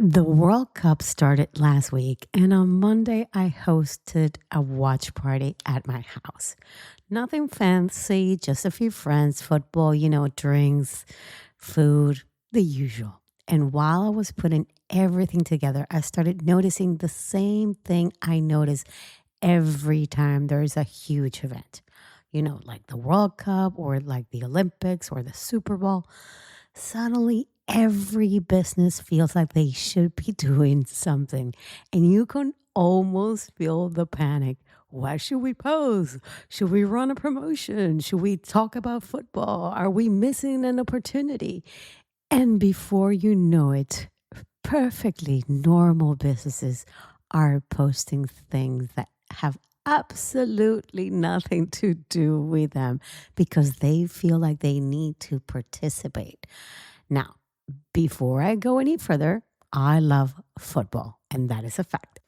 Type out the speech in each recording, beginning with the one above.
The World Cup started last week, and on Monday, I hosted a watch party at my house. Nothing fancy, just a few friends, football, drinks, food, the usual. And while I was putting everything together, I started noticing the same thing I notice every time there's a huge event. Like the World Cup or like the Olympics or the Super Bowl. Suddenly, every business feels like they should be doing something, and you can almost feel the panic. What should we post? Should we run a promotion? Should we talk about football? Are we missing an opportunity? And before you know it, perfectly normal businesses are posting things that have absolutely nothing to do with them because they feel like they need to participate. Now, before I go any further, I love football, and that is a fact.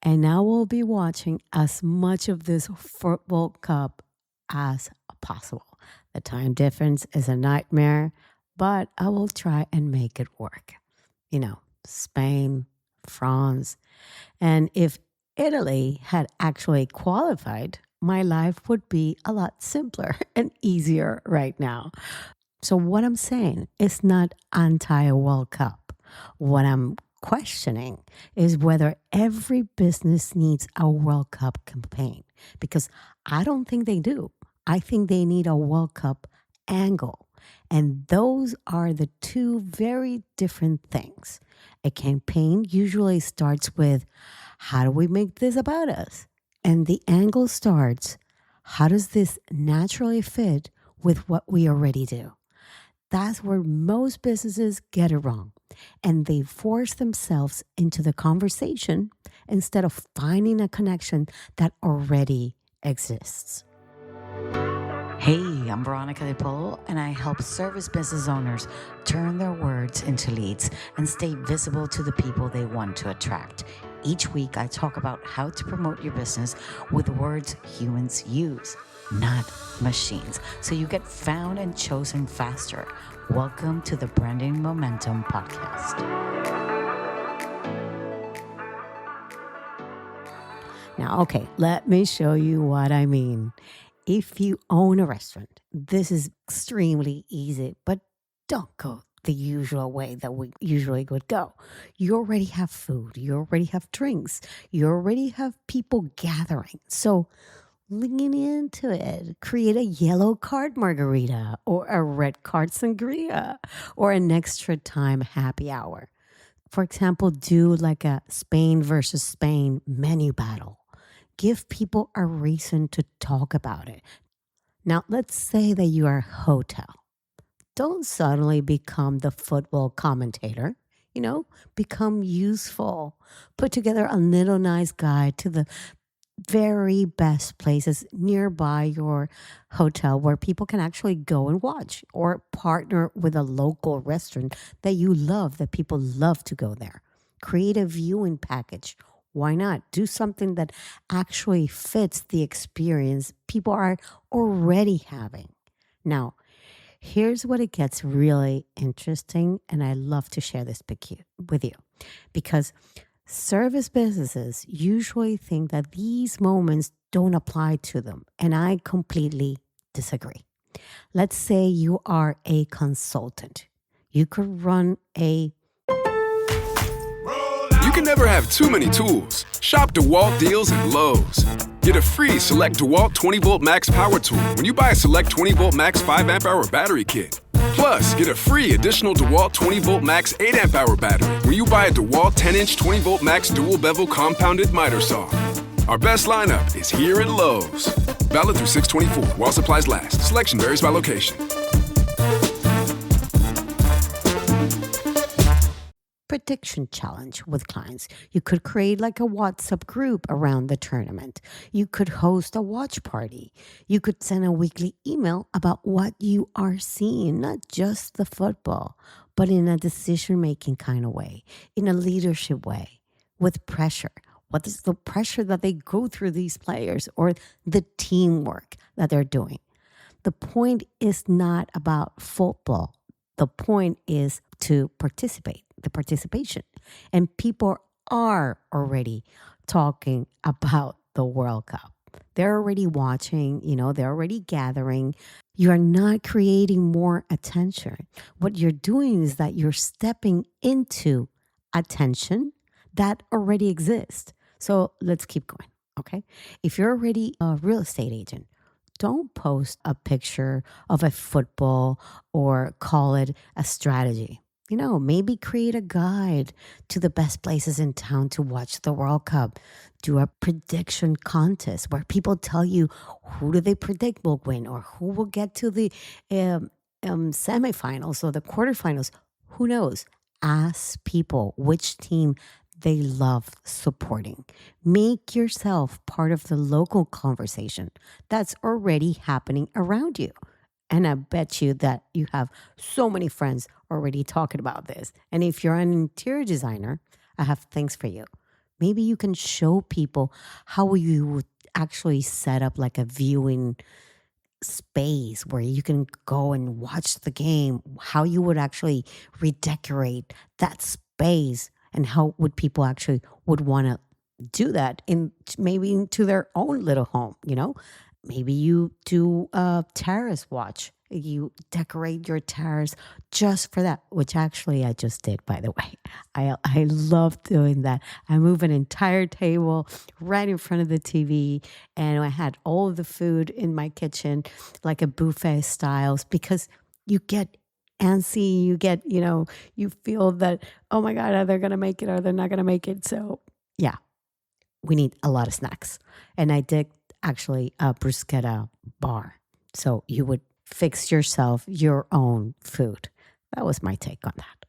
And I will be watching as much of this football cup as possible. The time difference is a nightmare, but I will try and make it work. Spain, France, and if Italy had actually qualified, my life would be a lot simpler and easier right now. So, what I'm saying is not anti World Cup. What I'm questioning is whether every business needs a World Cup campaign because I don't think they do. I think they need a World Cup angle. And those are the two very different things. A campaign usually starts with, how do we make this about us? And the angle starts, how does this naturally fit with what we already do? That's where most businesses get it wrong. And they force themselves into the conversation instead of finding a connection that already exists. Hey, I'm Veronica De Polo, and I help service business owners turn their words into leads and stay visible to the people they want to attract. Each week, I talk about how to promote your business with words humans use, not machines, so you get found and chosen faster. Welcome to the Branding Momentum Podcast. Now, okay, let me show you what I mean. If you own a restaurant, this is extremely easy, but don't go the usual way that we usually would go. You already have food, you already have drinks, you already have people gathering. So lean into it. Create a yellow card margarita or a red card sangria or an extra time happy hour. For example, do like a Spain versus Spain menu battle. Give people a reason to talk about it. Now, let's say that you are a hotel. Don't suddenly become the football commentator. Become useful. Put together a little nice guide to the very best places nearby your hotel where people can actually go and watch, or partner with a local restaurant that you love, that people love to go there. Create a viewing package. Why not? Do something that actually fits the experience people are already having. Now, here's what it gets really interesting, and I love to share this with you because service businesses usually think that these moments don't apply to them, and I completely disagree. Let's say you are a consultant. You could run a You can never have too many tools. Shop DeWalt deals at Lowe's. Get a free Select DeWalt 20-volt max power tool when you buy a Select 20-volt max 5-amp-hour battery kit. Plus, get a free additional DeWalt 20-volt max 8-amp-hour battery when you buy a DeWalt 10-inch 20-volt max dual-bevel compounded miter saw. Our best lineup is here at Lowe's. Valid through 6/24 while supplies last. Selection varies by location. prediction challenge with clients. You could create like a WhatsApp group around the tournament. You could host a watch party. You could send a weekly email about what you are seeing, not just the football, but in a decision-making kind of way, in a leadership way, with pressure. What is the pressure that they go through, these players, or the teamwork that they're doing? The point is not about football. The point is to participate, the participation. And people are already talking about the World Cup. They're already watching, they're already gathering. You are not creating more attention. What you're doing is that you're stepping into attention that already exists. So let's keep going, okay? If you're already a real estate agent, don't post a picture of a football or call it a strategy. Maybe create a guide to the best places in town to watch the World Cup. Do a prediction contest where people tell you who do they predict will win or who will get to the semifinals or the quarterfinals. Who knows? Ask people which team they love supporting. Make yourself part of the local conversation that's already happening around you. And I bet you that you have so many friends already talking about this. And if you're an interior designer, I have things for you. Maybe you can show people how you would actually set up like a viewing space where you can go and watch the game, how you would actually redecorate that space, and how would people actually would want to do that in maybe into their own little home. Maybe you do a terrace watch. You decorate your terrace just for that, which actually I just did, by the way. I love doing that. I move an entire table right in front of the TV, and I had all of the food in my kitchen, like a buffet styles, because you get antsy, you get, you feel that, oh my God, are they going to make it or they're not going to make it? So yeah, we need a lot of snacks. And I did actually a bruschetta bar. So you would fix yourself your own food. That was my take on that.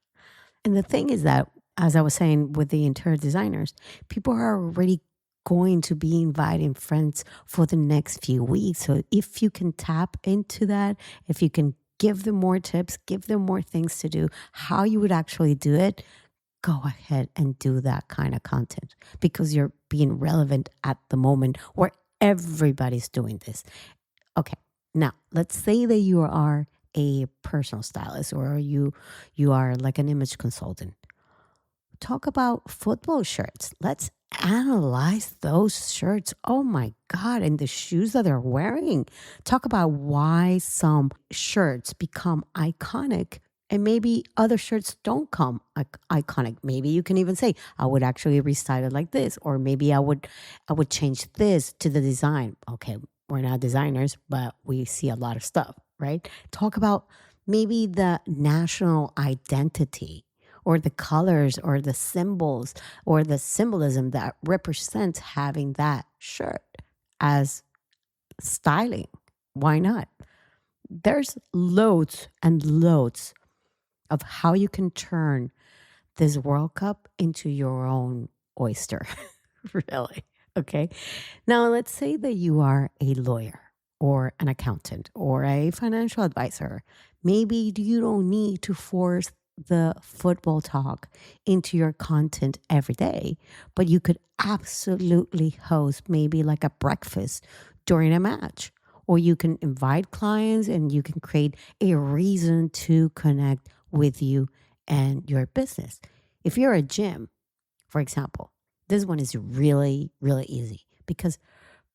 And the thing is that, as I was saying with the interior designers, people are already going to be inviting friends for the next few weeks. So if you can tap into that, if you can give them more tips, give them more things to do, how you would actually do it, go ahead and do that kind of content because you're being relevant at the moment where everybody's doing this. Okay, now let's say that you are a personal stylist or you are like an image consultant. Talk about football shirts. Let's analyze those shirts. Oh my God, and the shoes that they're wearing. Talk about why some shirts become iconic and maybe other shirts don't come iconic. Maybe you can even say, I would actually restyle it like this, or maybe I would change this to the design. Okay, we're not designers, but we see a lot of stuff, right? Talk about maybe the national identity or the colors or the symbols or the symbolism that represents having that shirt as styling. Why not? There's loads and loads of how you can turn this World Cup into your own oyster. Really. Okay. Now, let's say that you are a lawyer or an accountant or a financial advisor. Maybe you don't need to force the football talk into your content every day, but you could absolutely host maybe like a breakfast during a match. Or you can invite clients and you can create a reason to connect with you and your business. If you're a gym, for example, this one is really, really easy because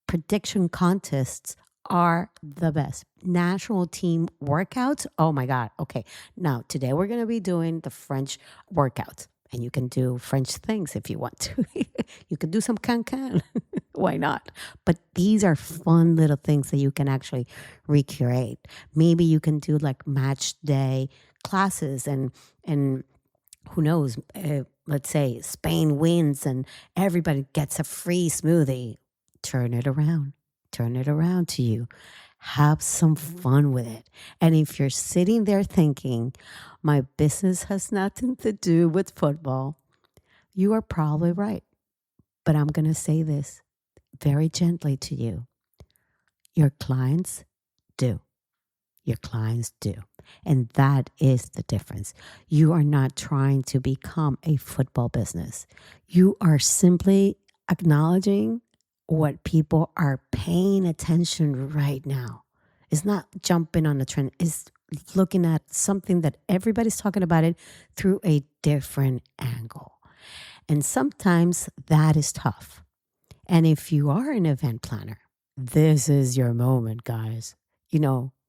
prediction contests are the best. National team workouts. Oh my God. Okay. Now, today we're going to be doing the French workouts. And you can do French things if you want to. You can do some can-can. Why not? But these are fun little things that you can actually recreate. Maybe you can do like match day classes and who knows, let's say Spain wins and everybody gets a free smoothie. Turn it around. Turn it around to you. Have some fun with it. And if you're sitting there thinking, my business has nothing to do with football, you are probably right. But I'm going to say this very gently to you. Your clients do. Your clients do. And that is the difference. You are not trying to become a football business. You are simply acknowledging what people are paying attention right now. It's not jumping on a trend. It's looking at something that everybody's talking about it through a different angle. And sometimes that is tough. And if you are an event planner, this is your moment, guys.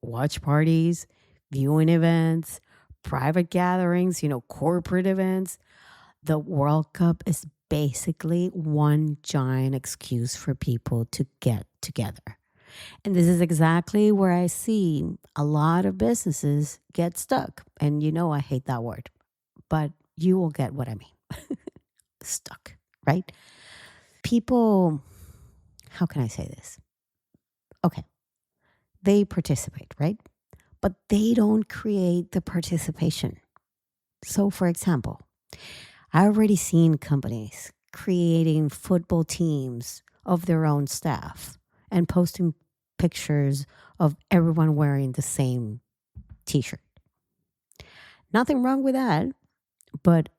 Watch parties, viewing events, private gatherings, corporate events. The World Cup is basically one giant excuse for people to get together. And this is exactly where I see a lot of businesses get stuck. And I hate that word, but you will get what I mean. Stuck, right? People, how can I say this? Okay, they participate, right? But they don't create the participation. So, for example, I already seen companies creating football teams of their own staff and posting pictures of everyone wearing the same t-shirt. Nothing wrong with that, but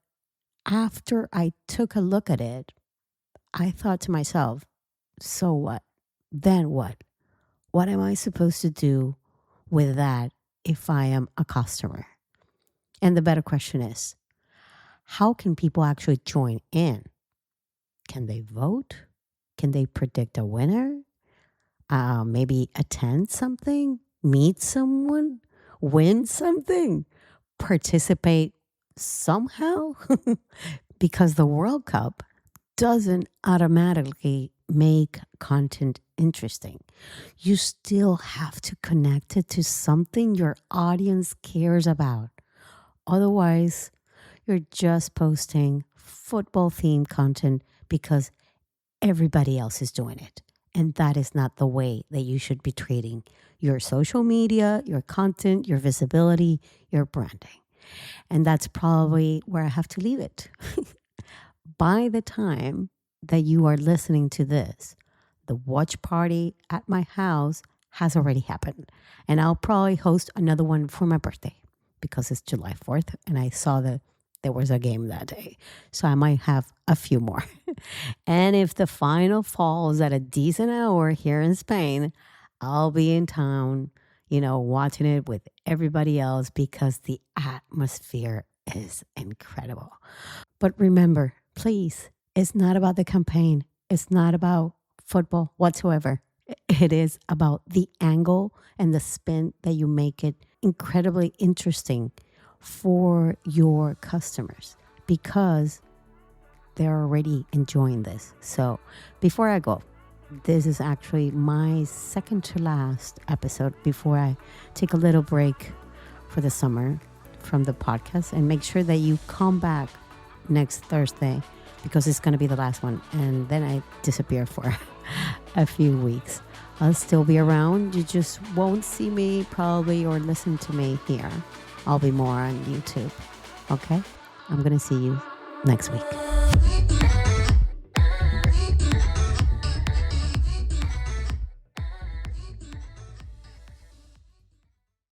after I took a look at it, I thought to myself, so what? Then what? What am I supposed to do with that if I am a customer? And the better question is, how can people actually join in? Can they vote? Can they predict a winner? Maybe attend something, meet someone, win something, participate somehow? Because the World Cup doesn't automatically make content interesting. You still have to connect it to something your audience cares about. Otherwise, you're just posting football themed content because everybody else is doing it. And that is not the way that you should be treating your social media, your content, your visibility, your branding. And that's probably where I have to leave it. By the time that you are listening to this, the watch party at my house has already happened. And I'll probably host another one for my birthday because it's July 4th. And I saw that there was a game that day. So I might have a few more. And if the final falls at a decent hour here in Spain, I'll be in town, watching it with everybody else because the atmosphere is incredible. But remember, please, it's not about the campaign. It's not about football whatsoever. It is about the angle and the spin that you make it incredibly interesting for your customers because they're already enjoying this. So before I go, this is actually my second to last episode before I take a little break for the summer from the podcast, and make sure that you come back next Thursday because it's going to be the last one. And then I disappear for a few weeks. I'll still be around. You just won't see me probably or listen to me here. I'll be more on YouTube. Okay? I'm going to see you next week.